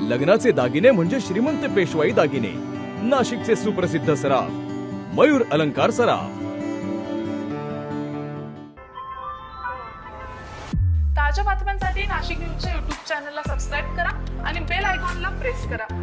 लग्नाचे दागिने म्हणजे श्रीमंत पेशवाई दागिने, नाशिकचे सुप्रसिद्ध सराफ मयूर अलंकार सराफ। ताज्या बातम्यांसाठी नाशिक न्यूजच्या YouTube चॅनलला सबस्क्राईब करा आणि बेल आयकॉनला प्रेस करा।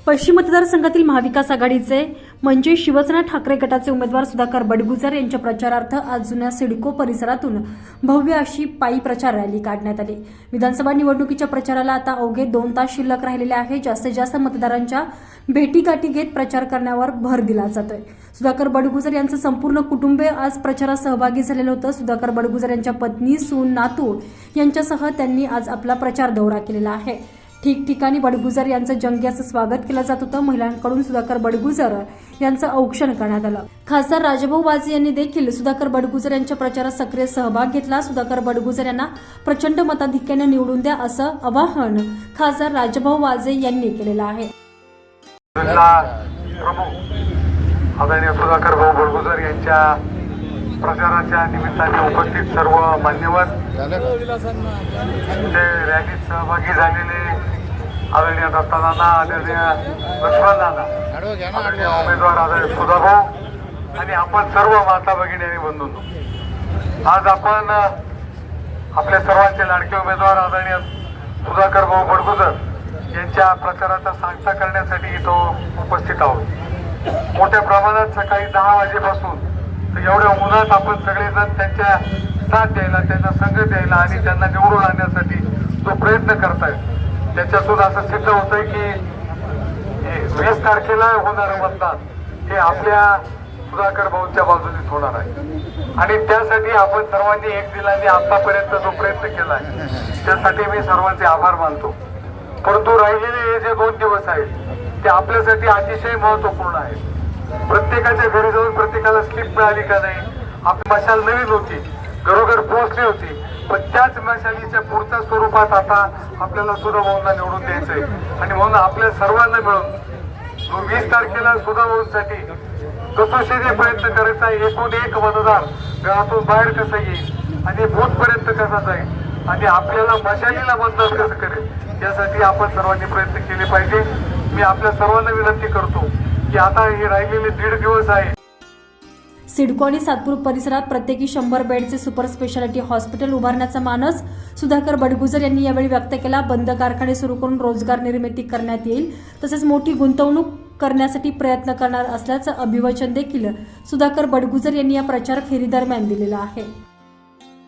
पश्चिम मतदारसंघातील महाविकास आघाडीचे म्हणजे शिवसेना ठाकरे गटाचे उमेदवार सुधाकर बडगुजर यांच्या प्रचारार्थ आज जुन्या सिडको परिसरातून भव्य अशी पायी प्रचार रॅली काढण्यात आली। विधानसभा निवडणुकीच्या प्रचाराला आता अवघे 2 तास शिल्लक राहिलेले आहे। जास्तीत जास्त मतदारांच्या भेटीगाठी घेत प्रचार करण्यावर भर दिला जातोय। सुधाकर बडगुजर यांचं संपूर्ण कुटुंब आज प्रचारात सहभागी झालेलं होतं। सुधाकर बडगुजर यांच्या पत्नी, सून, नातू यांच्यासह त्यांनी आज आपला प्रचार दौरा केलेला आहे। ठिकठिकाणी बडगुजर यांचं जंगी असं स्वागत केलं जात होतं। महिलांकडून सुधाकर बडगुजर यांचं औक्षण करण्यात आलं। खासदार राजाभाऊ वाजे यांनी देखील सुधाकर बडगुजर यांच्या प्रचारात सक्रिय सहभाग घेतला। सुधाकर बडगुजर यांना प्रचंड मताधिक्याने निवडून द्या असं आवाहन खासदार राजाभाऊ वाजे यांनी केलेलं आहे। आदरणीय सुधाकर भाऊ बडगुजर यांच्या प्रचाराच्या निमित्ताने उपस्थित सर्व मान्यवर, रॅलीत सहभागी झालेले आदरणीय दत्तानाना, आदरणीय लक्ष्मणनाना, आदरणीय उमेदवार आदरणीय सुधाभाऊ आणि आपण सर्व माता भगिनी आणि बंधूंनो, आज आपण आपल्या सर्वांचे लाडके उमेदवार आदरणीय सुधाकर भाऊ बडगुजर यांच्या प्रचाराचा सांगता करण्यासाठी इथं उपस्थित आहोत। मोठ्या प्रमाणात सकाळी 10 वाजेपासून तर एवढ्या उन्हात आपण सगळेजण त्यांच्या साथ द्यायला, त्यांना संघ द्यायला आणि त्यांना निवडून आणण्यासाठी जो प्रयत्न करतायत, त्याच्यातून असं सिद्ध होतंय की 20 तारखेला होणारं मतदान हे आपल्या सुधाकर भाऊंच्या बाजूनेच होणार आहे आणि त्यासाठी आपण सर्वांनी एक दिलाने आतापर्यंत जो प्रयत्न केलाय त्यासाठी मी सर्वांचे आभार मानतो। परंतु राहिलेले हे जे 2 दिवस आहेत ते आपल्यासाठी अतिशय महत्वपूर्ण आहेत। प्रत्येकाच्या घरी जाऊन प्रत्येकाला स्लिप मिळाली का नाही, आपली मशाल नवीन होती, घरोघर पोहोचली होती, पण त्याच मशालीच्या पुढच्या स्वरूपात आता आपल्याला सुधाभाऊंना निवडून द्यायचंय आणि म्हणून आपल्या सर्वांना मिळून 20 तारखेला सुधाभाऊंसाठी कसोशीने प्रयत्न करायचा। एकूण एक मतदार घरातून बाहेर कसं येईल आणि बूथ पर्यंत कसा जाईल आणि आपल्याला मशालीला मतदान कसं करेल यासाठी आपण सर्वांनी प्रयत्न केले पाहिजे। मी आपल्या सर्वांना विनंती करतो की आता हे राहिलेले 1.5 दिवस आहे। सिडको आणि सातपूर परिसरात प्रत्येकी 100 बेडचे सुपर स्पेशालिटी हॉस्पिटल उभारण्याचा मानस सुधाकर बडगुजर यांनी यावेळी व्यक्त केला। बंद कारखाने सुरू करून रोजगार निर्मिती करण्यात येईल, तसेच मोठी गुंतवणूक करण्यासाठी प्रयत्न करणार असल्याचं अभिवचन देखील सुधाकर बडगुजर यांनी या प्रचार फेरीदरम्यान दिलेलं आहे।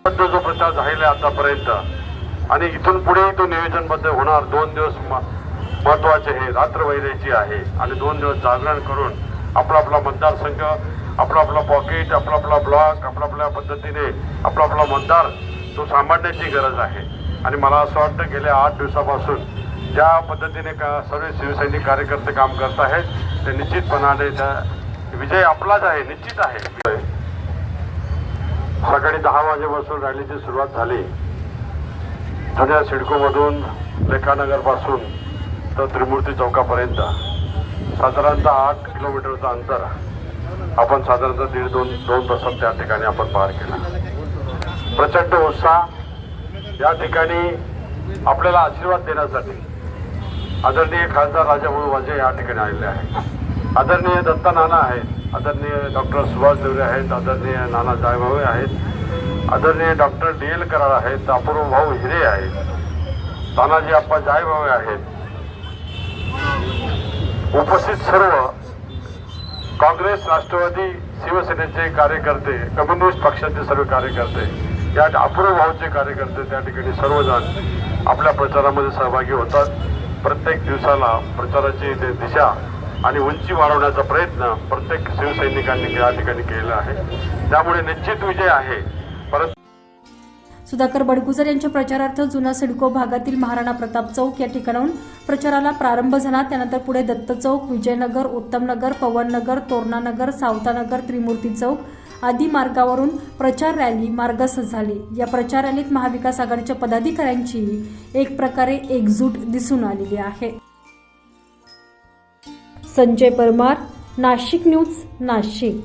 जो प्रचार झालेला आतापर्यंत आणि इथून पुढे तो नियोजनबद्ध होणार। 2 दिवस महत्वाचे हे रात्रवैराची आहे आणि 2 दिवस जागरण करून आपला मतदारसंघ, आपला पॉकेट, आपला ब्लॉक, आपल्या पद्धतीने आपला मतदार तो सांभाळण्याची गरज आहे। आणि मला असं वाटतं गेल्या 8 दिवसापासून ज्या पद्धतीने सर्व शिवसैनिक कार्यकर्ते काम करत आहेत ते निश्चितपणाने विजय आपलाच आहे, निश्चित आहे। सकाळी 10 वाजेपासून रॅलीची सुरुवात झाली। जुन्या सिडकोमधून लेखानगरपासून तर त्रिमूर्ती चौकापर्यंत साधारणतः 8 किलोमीटरचं अंतर आपण साधारणतः 1.5-2 तासात त्या ठिकाणी आपण पार केला। प्रचंड उत्साह या ठिकाणी आपल्याला आशीर्वाद देण्यासाठी आदरणीय खासदार राजाभाऊ वाजे या ठिकाणी आलेले आहेत, आदरणीय दत्तानाना आहेत, आदरणीय डॉक्टर सुभाष देवरे आहेत, आदरणीय नाना जायभाऊ आहेत, आदरणीय डॉक्टर DL कराड आहेत, अपूर्व भाऊ हिरे आहेत, तानाजी आप्पा जायभाऊ आहेत। उपस्थित सर्व काँग्रेस, राष्ट्रवादी, शिवसेनेचे कार्यकर्ते, कम्युनिस्ट पक्षाचे सर्व कार्यकर्ते, या अपूर्व भाऊचे कार्यकर्ते त्या ठिकाणी सर्वजण आपल्या प्रचारामध्ये सहभागी होतात। प्रत्येक दिवसाला प्रचाराची दिशा आणि उंची वाढवण्याचा प्रयत्न प्रत्येक शिवसैनिकांनी या ठिकाणी केला आहे, त्यामुळे निश्चित विजय आहे। सुधाकर बडगुजर यांच्या प्रचारार्थ जुना सिडको भागातील महाराणा प्रताप चौक या ठिकाणाहून प्रचाराला प्रारंभ झाला। त्यानंतर पुढे दत्त चौक, विजयनगर, उत्तमनगर, पवननगर, तोरणानगर, सावतानगर, त्रिमूर्ती चौक आदी मार्गावरून प्रचार रॅली मार्गस्थ झाली। या प्रचार रॅलीत महाविकास आघाडीच्या पदाधिकाऱ्यांची एक प्रकारे एकजूट दिसून आलेली आहे। संजय परमार, नाशिक न्यूज, नाशिक।